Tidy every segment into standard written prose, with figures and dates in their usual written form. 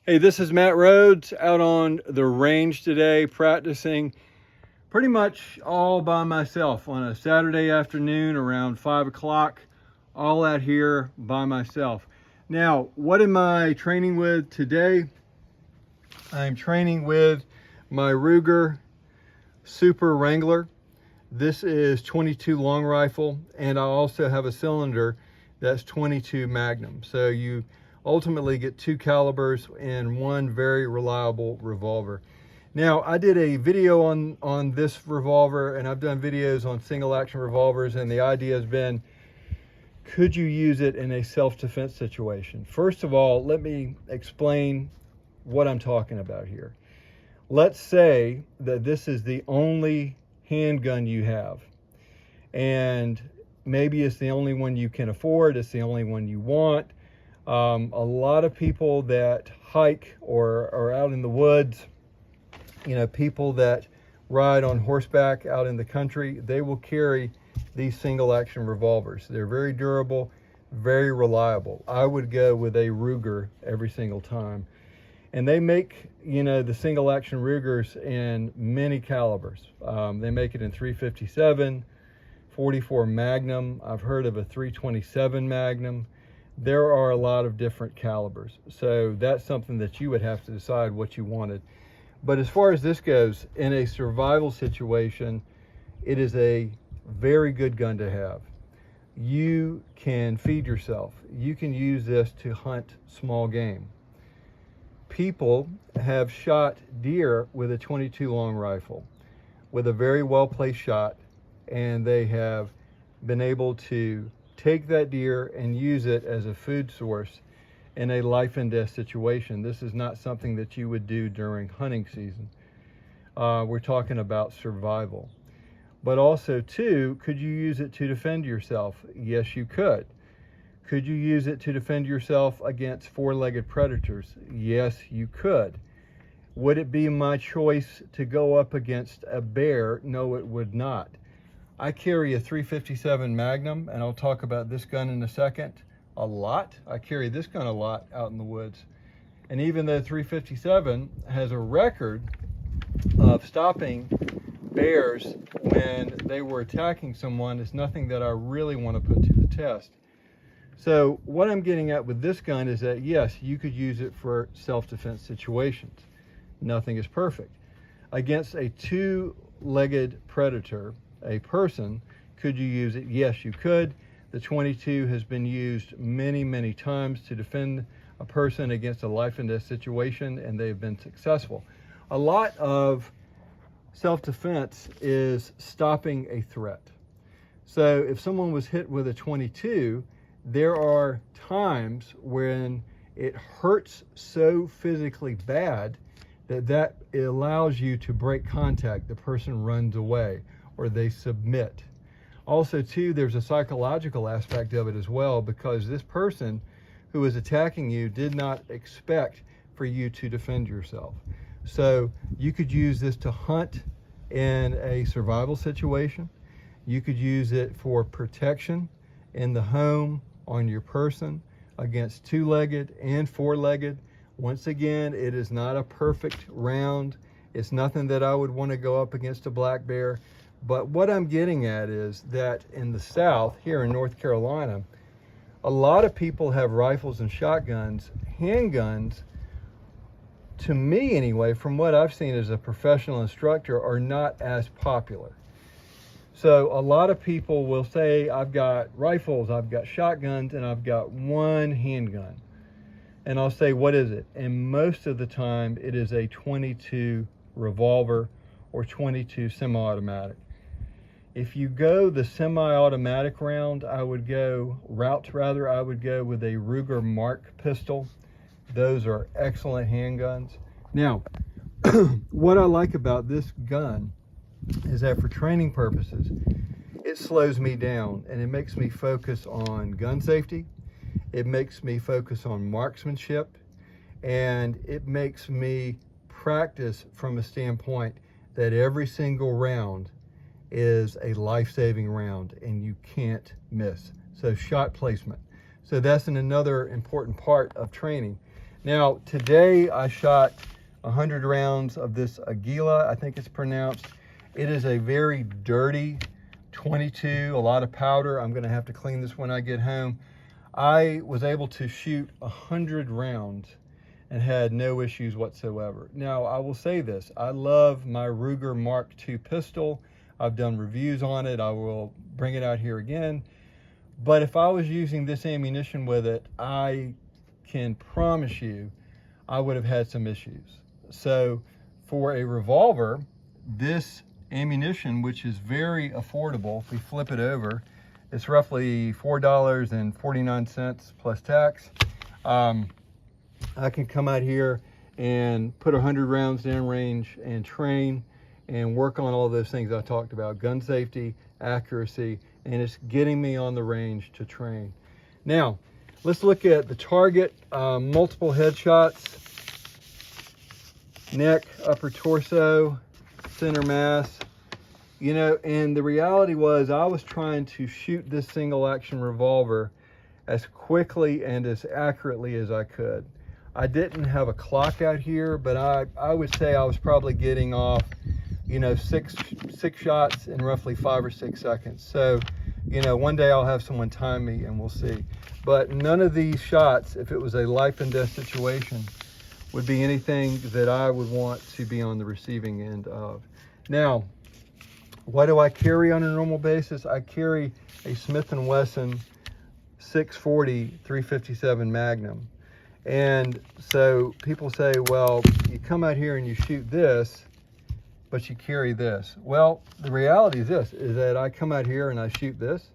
Hey, this is Matt Rhodes out on the range today, practicing pretty much all by myself on a Saturday afternoon around 5 o'clock, all out here by myself. Now, what am I training with today? I'm training with my Ruger Super Wrangler. This is 22 long rifle, and I also have a cylinder that's 22 Magnum. So you ultimately get two calibers and one very reliable revolver. Now, I did a video on this revolver, and I've done videos on single action revolvers, and the idea has been, could you use it in a self-defense situation? First of all, let me explain what I'm talking about here. Let's say that this is the only handgun you have, and maybe it's the only one you can afford, it's the only one you want. A lot of people that hike or are out in the woods, people that ride on horseback out in the country, they will carry these single action revolvers. They're very durable, very reliable. I would go with a Ruger every single time. And they make, the single action Rugers in many calibers. They make it in 357, 44 Magnum. I've heard of a 327 Magnum. There are a lot of different calibers. So that's something that you would have to decide what you wanted. But as far as this goes, in a survival situation, it is a very good gun to have. You can feed yourself. You can use this to hunt small game. People have shot deer with a 22 long rifle with a very well placed shot, and they have been able to take that deer and use it as a food source in a life and death situation. This is not something that you would do during hunting season. We're talking about survival. But also too, could you use it to defend yourself? Yes, you could. Could you use it to defend yourself against four-legged predators? Yes, you could. Would it be my choice to go up against a bear? No, it would not. I carry a 357 Magnum, and I'll talk about this gun in a second, a lot. I carry this gun a lot out in the woods. And even though 357 has a record of stopping bears when they were attacking someone, it's nothing that I really want to put to the test. So what I'm getting at with this gun is that, yes, you could use it for self-defense situations. Nothing is perfect. Against a two-legged predator, a person, could you use it? Yes, you could. The 22 has been used many, many times to defend a person against a life and death situation, and they've been successful. A lot of self-defense is stopping a threat. So if someone was hit with a 22, there are times when it hurts so physically bad that it allows you to break contact. The person runs away or they submit. Also too, there's a psychological aspect of it as well, because this person who is attacking you did not expect for you to defend yourself. So you could use this to hunt in a survival situation. You could use it for protection in the home, on your person, against two-legged and four-legged. Once again, it is not a perfect round. It's nothing that I would want to go up against a black bear. But what I'm getting at is that in the South, here in North Carolina, a lot of people have rifles and shotguns. Handguns, to me anyway, from what I've seen as a professional instructor, are not as popular. So a lot of people will say, I've got rifles, I've got shotguns, and I've got one handgun. And I'll say, what is it? And most of the time, it is a 22 revolver or 22 semi-automatic. If you go the semi-automatic route, I would go with a Ruger Mark pistol. Those are excellent handguns. Now, what I like about this gun is that for training purposes, it slows me down and it makes me focus on gun safety. It makes me focus on marksmanship, and it makes me practice from a standpoint that every single round is a life-saving round and you can't miss. So shot placement. So that's another important part of training. Now, today I shot 100 rounds of this Aguila, I think it's pronounced. It is a very dirty 22, a lot of powder. I'm gonna have to clean this when I get home. I was able to shoot 100 rounds and had no issues whatsoever. Now, I will say this, I love my Ruger Mark II pistol. I've done reviews on it. I will bring it out here again. But if I was using this ammunition with it, I can promise you I would have had some issues. So for a revolver, this ammunition, which is very affordable, if we flip it over, it's roughly $4.49 plus tax. I can come out here and put 100 rounds downrange and train and work on all those things I talked about: gun safety, accuracy, and it's getting me on the range to train. Now, let's look at the target. Multiple headshots, neck, upper torso, center mass. You know, and the reality was I was trying to shoot this single action revolver as quickly and as accurately as I could. I didn't have a clock out here, but I would say I was probably getting off, you know, six shots in roughly 5 or 6 seconds. So, you know, one day I'll have someone time me and we'll see. But none of these shots, if it was a life and death situation, would be anything that I would want to be on the receiving end of. Now, what do I carry on a normal basis? I carry a Smith & Wesson 640 357 Magnum. And so people say, well, you come out here and you shoot this, but you carry this. Well, the reality is this, is that I come out here and I shoot this,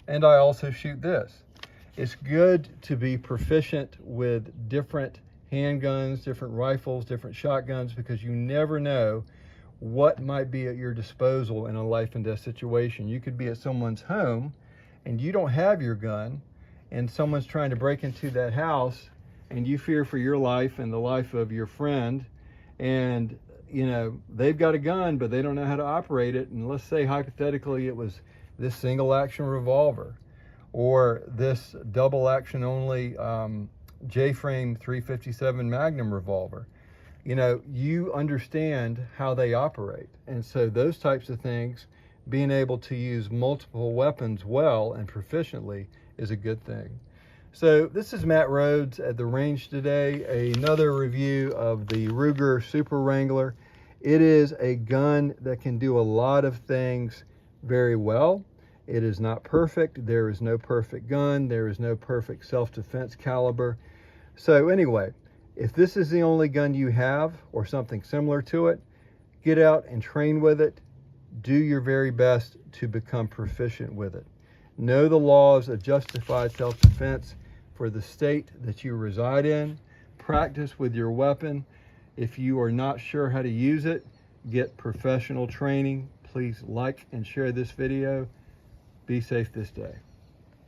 and I also shoot this. It's good to be proficient with different handguns, different rifles, different shotguns, because you never know what might be at your disposal in a life and death situation. You could be at someone's home and you don't have your gun, and someone's trying to break into that house, and you fear for your life and the life of your friend, and you know, they've got a gun, but they don't know how to operate it. And let's say hypothetically it was this single action revolver or this double action only J-frame 357 Magnum revolver. You know, you understand how they operate. And so those types of things, being able to use multiple weapons well and proficiently is a good thing. So this is Matt Rhodes at the range today. Another review of the Ruger Super Wrangler. It is a gun that can do a lot of things very well. It is not perfect. There is no perfect gun. There is no perfect self-defense caliber. So anyway, if this is the only gun you have or something similar to it, get out and train with it. Do your very best to become proficient with it. Know the laws of justified self-defense for the state that you reside in. Practice with your weapon. If you are not sure how to use it, get professional training. Please like and share this video. Be safe this day.